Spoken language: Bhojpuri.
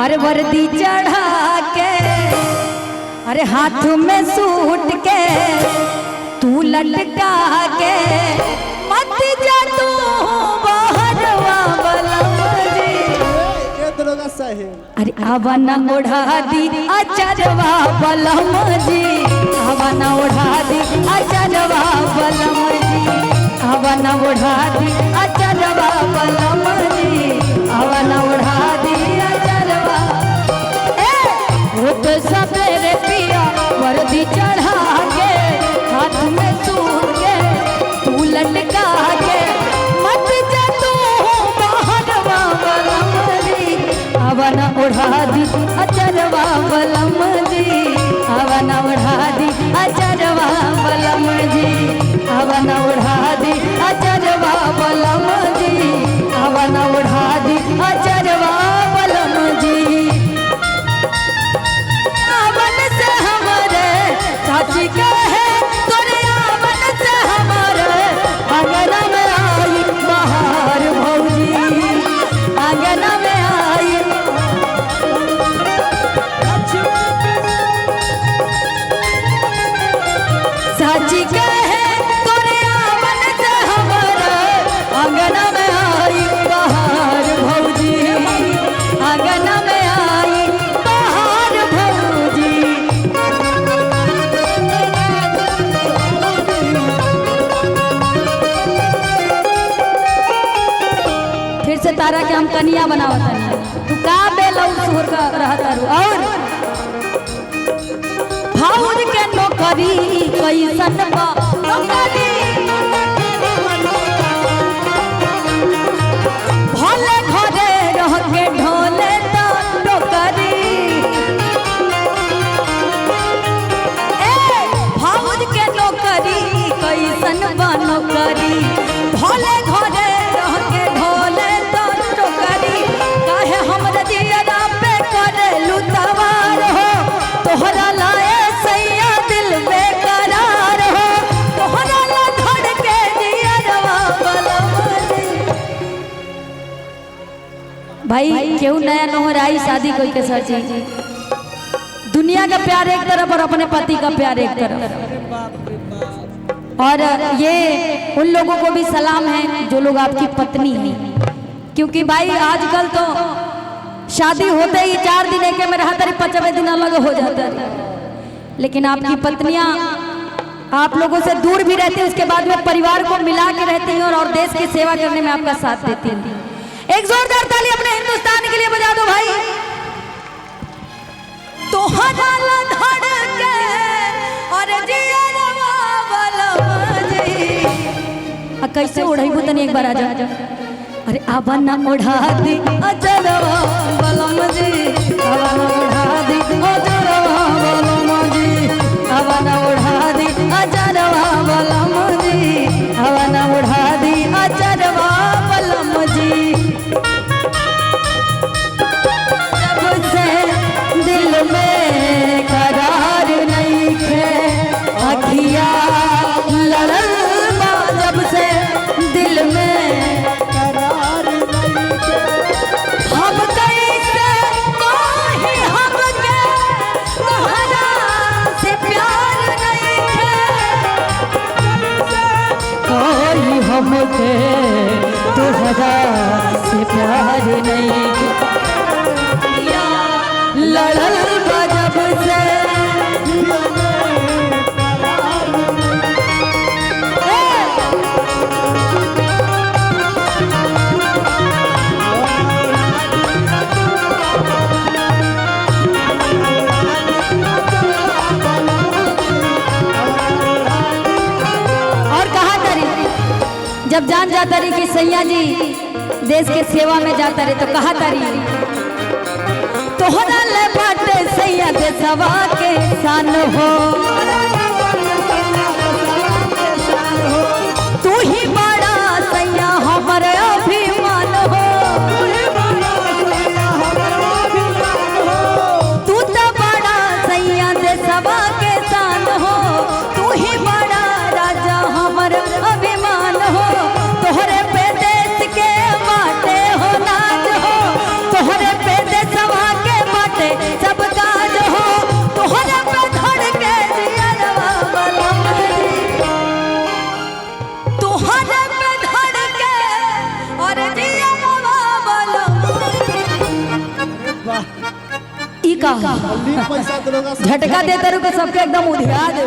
अरे वर्दी चढ़ा के अरे हाथ में सूट के तू लटका के मत जा तू बहरवा बलम जी। अरे आवाना ओढ़ा दी अचरवा बलम जी, आवाना ओढ़ा दी अचरवा बलम जी, आवाना ओढ़ा दी अचरवा बलम जी, आवाना ओढ़ा दी अचरवा। वो तो सवेरे पिया वर्दी चढ़ा के हाथ में सूट के तू लटका के मत जा तू बहरवा बलम जी, आवाना ओढ़ा दी अचरवा बलम जी, आवाना ओढ़ा दी अचरवा बलम जी, आवाना ओढ़ा दी अचरवा बलम जी, आवाना ओढ़ा दी अचरवा बलम जी। आवन से हमारे चाची कहे तोरे आवन से हमारे आंगन में आई बाहर भौजी, आंगन में आई चाची कहे तोरे आवन से हमारे आंगन में आई बाहर भौजी, आंगन में आई बाहर भौजी। फिर से तारा के हम कनिया बनावता तू का बेलौ सुर का रहता रू। और भाउर के नौकरी कैसन बा नौकरी, भले घरे रह के ढोले तो नौकरी। भाउर के नौकरी कैसन बा नौकरी, भले घरे रह के ढोले तो नौकरी। काहे हमरा जियरा पे करेलू तवार हो, तोहरा लाए सैया दिल बेकरार हो, तोहरा ला धड़के जियरवा बलम जी। भाई केहू नया नोहराई शादी कोई के सर जी, दुनिया का प्यार एक तरफ और अपने पति का प्यार एक तरफ। और ये उन लोगों को भी सलाम है जो लोग आपकी पत्नी हैं, क्योंकि भाई आजकल तो शादी होते ही 4 दिन एक में रहा तरी 5वें दिन अलग हो जाता है, लेकिन आपकी पत्नियां आप लोगों से दूर भी रहती हैं, उसके बाद में परिवार को मिला के रहती हैं और देश की सेवा करने में आपका साथ देती हैं। एक जोरदार ताली अपने हिंदुस्तान के लिए बजा दो भाई। तोहरा ला धड़के और जियरवा बलम जी। कैसे उड़ाइबू तनी एक बार आ जा। अरे आवाना ओढ़ा दी अचरवा बलम जी, आवाना ओढ़ा दी अचरवा बलम जी, आवाना ओढ़ा दी अचरवा बलम जी, आवाना ओढ़ा दी अचरवा बलम जी। जब से दिल में करार नहीं है अखिया लड़ल बा, जब से दिल में करार नहीं है हम कैसे कोई हमके तोहरा से प्यार नहीं है, कोई हमके तोहरा से प्यार नहीं है। लड़ल बा जब से जब जान जाता रही कि सैया जी देश के सेवा में जाता रहे तो कहा तारी तोहरा ले बाटे सैया देशवा के शान हो, तू ही बड़ा सैया हमर अभिमान हो, तू तो बड़ा सैया देशवा के शान हो, तू ही बड़ा राजा हमर अभिमान हो, तोहरे पे देश के बाटे हो नाज हो, तोहरे ई का ली पैसा दरोगा झटका देते रहो सबके एकदम उधिया दे